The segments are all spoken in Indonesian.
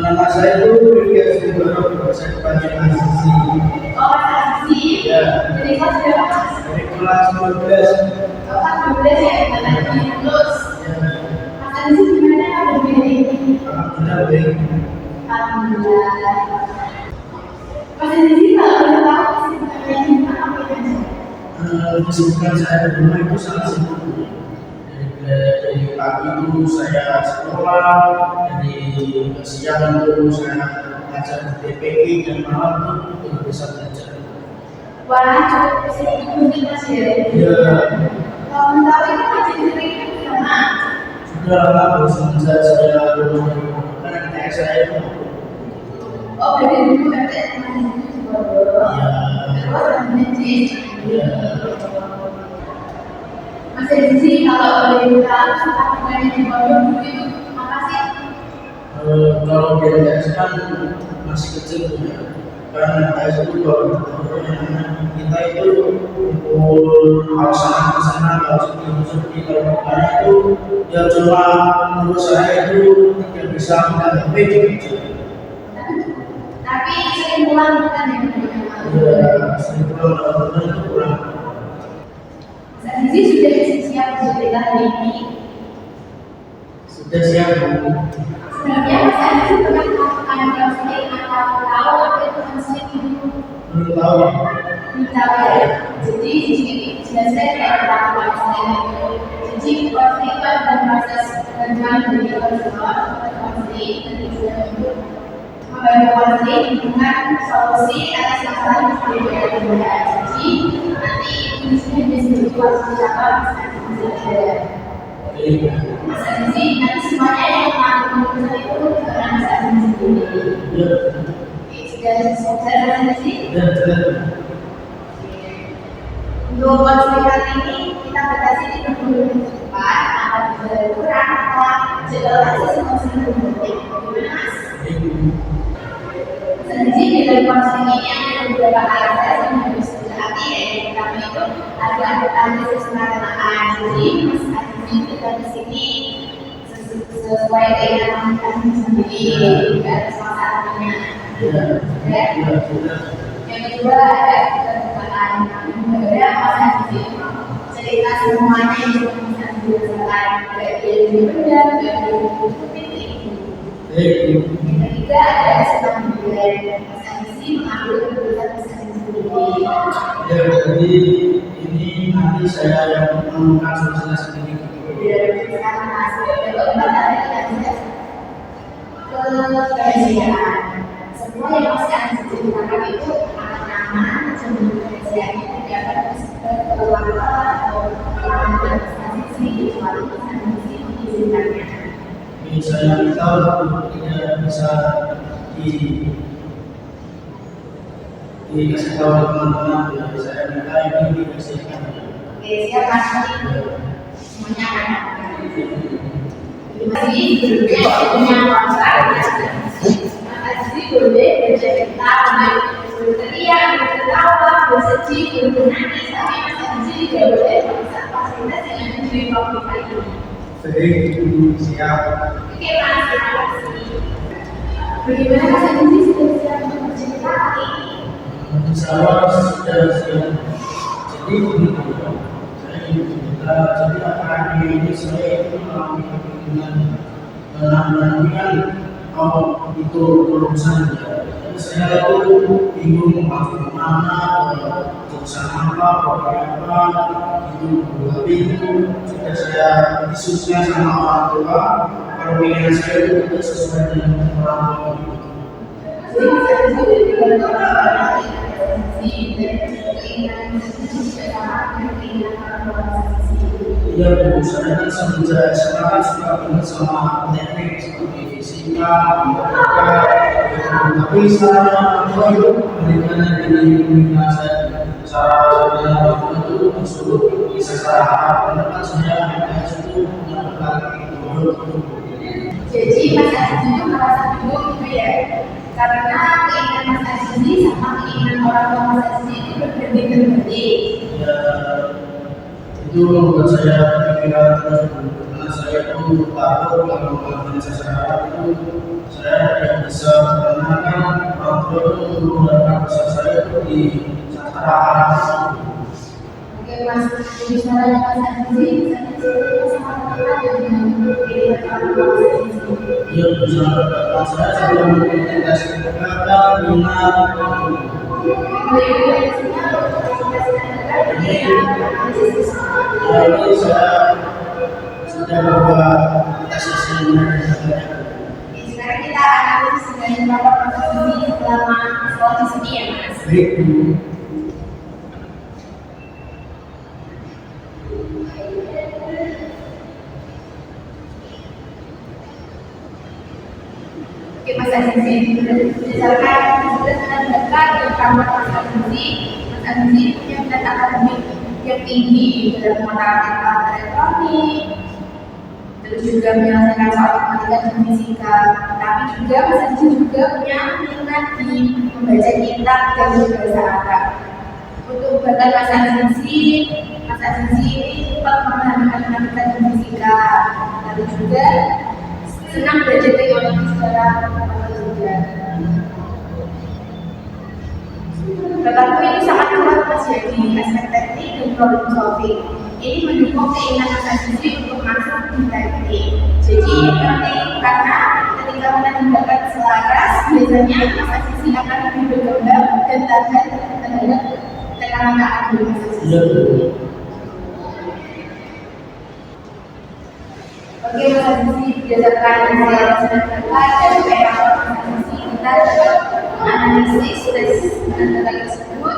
Nama saya itu Rifki Asmudoro, saya pelajar asisi. Oh, asisi. Ya. Jadi kelas berapa? Dari kelas 12. Oh, kelas 12 ya, nanti lulus. Ya. Mas Asisi gimana kabar ini? Alhamdulillah baik. Alhamdulillah. Mas Asisi kalau boleh tahu kesibukannya gimana apa aja? Kesibukan saya di rumah itu sangat sibuk. Dari pagi itu saya sekolah, dari siang itu saya belajar di TPI dan malam itu baru bisa belajar. Wah, cukup sibuk mungkin Mas ya. Ya, Kalau tahu itu masih dari mana? sudah lama semenjak saya lulus dari karena saya itu. Oh, dari dulu berarti masih di Bogor. Ya. Terus menjadi. Ya. Mas Asisi kalau boleh tahu suka dukanya di Bogor dulu itu apa sih? Kalau dijelaskan masih kecil ya. Karena saya itu kalau kita itu harus sana sana harus seperti kalau karena itu ya cuma menurut saya itu tidak bisa menghadapi gitu. Tapi sering pulang bukan ya? Ya, sering pulang itu kurang. Mas Asisi sudah siap cerita hari ini. Sudah siap Bu. Sebenarnya Mas Asisi pernah melakukan counseling atau tahu apa itu counseling itu? Belum tahu ya. Tahu ya. Jadi biasanya kayak orang counseling itu. Jadi counseling itu ada proses bantuan dari konselor, counseling dan juga untuk membantu counseling dengan solusi atas masalah yang berbeda. Jadi nanti fungsinya bisa counseling apa bisa ada. Mas Asisi nanti semuanya yang menanggung itu karena Mas Asisi sendiri. Ya. Sudah selesai Mas Asisi? Ya, betul. Untuk konseling kali ini kita batasi di 20 menit depan apabila kurang maka jadwal sesi konseling berikutnya. Bagaimana Mas? Mas Asisi di dalam konseling ini ada beberapa alasan yang harus dihati yaitu pertama itu ada analisis perencanaan. Jadi Mas Asisi kita di sini sesuai keinginan Mas Asisi sendiri dan salah satunya. Ya. Yang kedua ada keterbukaan. Kemudian Mas Asisi cerita semuanya yang bisa dirasakan baik dari benar dari titik. Yang ketiga ada senang bulan. Mas Asisi mengambil keputusan Mas Asisi sendiri. Ya, jadi ini nanti saya yang menemukan solusinya sendiri. Sekarang Mas, yang keempat ada kerahasiaan. Semua yang Mas Asisi ceritakan itu akan aman sebelum kerahasiaannya tidak terkeluar atau pelanggan Mas Asisi kecuali Mas Asisi mengizinkannya. Saya minta tidak bisa dikasih tahu teman-teman. Saya minta ini dikasihkan. Oke, siap Mas. Semuanya akan aman. Jadi sebelumnya punya masalah. Mas Asisi boleh bercerita, berteriak, berketawa, bersedih, bernangis, tapi Mas Asisi tidak boleh merusak fasilitas yang ada di pabrik ini. Baik, siap. Oke Mas, terima kasih. Bagaimana Mas Asisi sudah siap untuk bercerita hari ini? Insya Allah sudah siap. Jadi begitu, saya ingin cerita. Jadi akhir ini saya itu mengalami kebingungan. Ini kan itu urusan ya. Jadi saya itu bingung mau kemana, urusan apa, program apa, itu. Tapi itu sudah saya diskusikan sama orang tua. Kalau pengen saya itu tidak sesuai dengan orang tua. Jadi Mas Asisi dengan orang-orang yang keinginan Iya Bu, saya kan semenjak sekarang suka banget sama teknik seperti fisika, matematika, tapi saya itu bagaimana dari saya cara itu disuruh secara Arab karena kan saya MTS itu mendapatkan itu. Jadi Mas Aziz itu merasa bingung gitu ya, karena keinginan Mas Aziz sama keinginan orang tua Mas Aziz itu berbeda-beda. Ya, itu membuat saya berpikiran terus karena saya itu takut kalau melakukan secara itu saya tidak bisa karena kan orang tua itu menggunakan bahasa saya itu di sastra Arab. Oke Mas, jadi suaranya Mas Aziz sama apa dengan keinginan orang tua Mas Aziz? Ia bisa berkata saya sudah mengintegrasi kata minat. Ini saya sudah bawa tesisnya. Sekarang kita analisis dengan beberapa posisi selama sekolah di sini ya Mas. Oke Mas Aziz, berdasarkan sudah dekat dengan kamar Mas Aziz punya minat akademik yang tinggi dalam menggunakan alat elektronik, terus juga menyelesaikan soal matematika dan fisika. Tapi juga Mas Aziz juga punya minat di membaca kitab dan berbahasa Arab. Untuk bakat Mas Aziz ini cepat memahami matematika dan fisika, lalu juga senang belajar teknologi secara juga. Bakatku ini sangat kuat Mas ya di aspek teknik dan problem solving. Ini mendukung keinginan Mas Aziz untuk masuk di teknik. Jadi ini penting karena ketika menanam bakat selaras, biasanya Mas Aziz akan lebih berkembang dan tahan terhadap tekanan akademik Mas Aziz. Oke Mas Aziz, berdasarkan hasil dan pengalaman Mas Aziz, kita dapat menganalisis data tersebut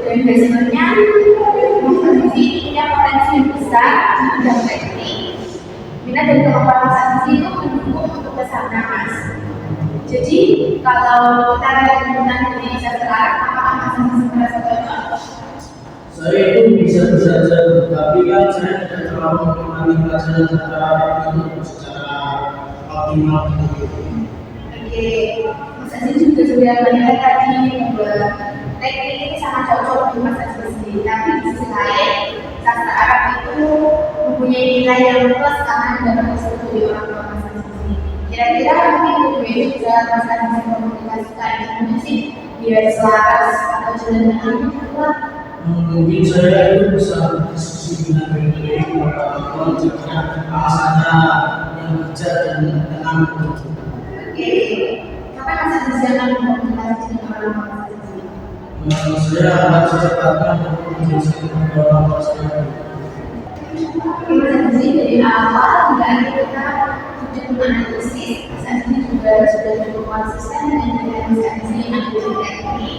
dan hasilnya Mas Aziz punya potensi yang besar di bidang teknik. Minat dan kemampuan Mas Aziz itu mendukung untuk ke sana Mas. Jadi kalau kita lihat penggunaan Indonesia sekarang, apakah Mas Aziz merasa cocok? Saya itu bisa saja, tapi kan saya tidak terlalu menikmati pelajaran secara secara optimal. Oke, Mas Aziz juga sudah melihat tadi bahwa teknik ini sangat cocok untuk Mas Aziz sendiri. Tapi di sisi lain, sastra Arab itu mempunyai nilai yang plus karena dapat tersebut dari orang tua Mas Aziz sendiri. Kira-kira mungkin kedua ini bisa Mas Aziz komunikasikan dengan sih biar selaras atau jalan dengan kuat. Mungkin saya itu bisa berdiskusi dengan baik-baik kalau jika alasannya yang bijak dan tenang. Oke, kapan Mas Aziz akan berkomunikasi dengan orang tua Mas Aziz? Saya akan secepatnya berkomunikasi dengan orang tua saya. Oke Mas Aziz, dari awal hingga akhir kita sudah menganalisis, Mas Aziz juga sudah cukup konsisten dengan nilai Mas Aziz yang ada di teknik.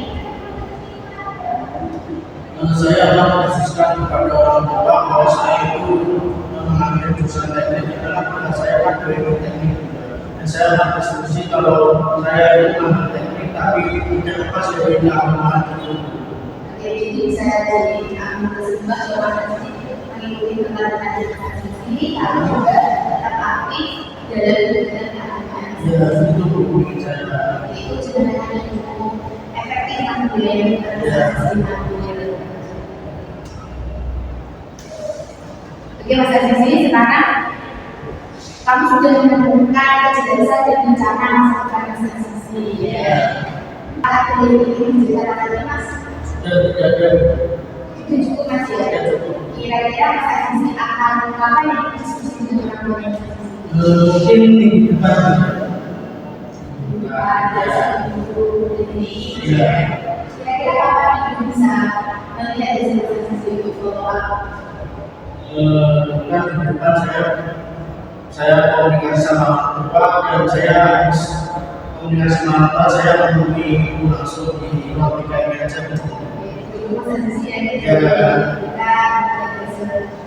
Saya akan khususkan kepada orang tua bahwa saya itu mengambil jurusan teknik karena saya kan dari teknik dan saya akan diskusi kalau saya itu mengambil teknik tapi tidak lepas dari keamanan itu. Oke, jadi saya dari tersebut bahwa Mas Aziz mengikuti pengalaman Mas Aziz, lalu juga tetap aktif dalam kegiatan keagamaan. Ya, itu buku saya. Itu sebenarnya yang cukup efektif kan yang terjadi. Oke Mas Aziz, sekarang kamu sudah menemukan kecerdasan dan rencana masa depan Mas Aziz. Alat peneliti ini menceritakan tadi Mas. Sudah ada. Itu cukup Mas ya. Kira-kira Mas Aziz akan kapan yang diskusi dengan orang tua Mas Aziz? Mungkin minggu depan. Ada seminggu ini. Kira-kira kapan itu bisa melihat hasil Mas Aziz untuk follow up? Kan di depan saya komunikasi sama Bapak dan saya habis komunikasi sama Bapak saya menemui Ibu langsung di ruang PKM aja.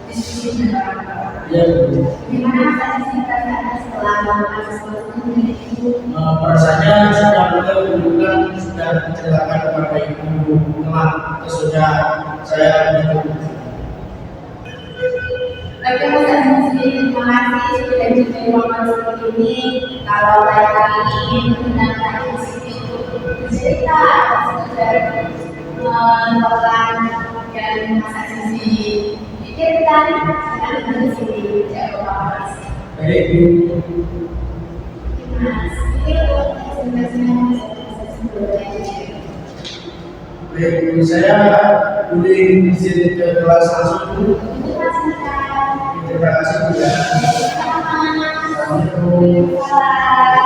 Diskusi dengan orang tua. Ya, Gimana Mas Aziz rasanya setelah melakukan sesuatu itu? perasaannya sudah mulai menunjukkan sudah menceritakan kepada Ibu kelak sudah saya gitu. Oke, Mas Aziz, terima kasih sudah jadi ruangan seperti ini. Kalau lain kali ingin menggunakan di sini untuk bercerita, sekedar menemukan dan Mas Aziz pikirkan, sekarang di sini jawab Mas. Baik, Bu. Mas, ini untuk presentasinya Mas Aziz. Baik, Bu. Saya boleh izin ke kelas langsung dulu. Terima kasih, Bu. Assalamualaikum. Assalamualaikum.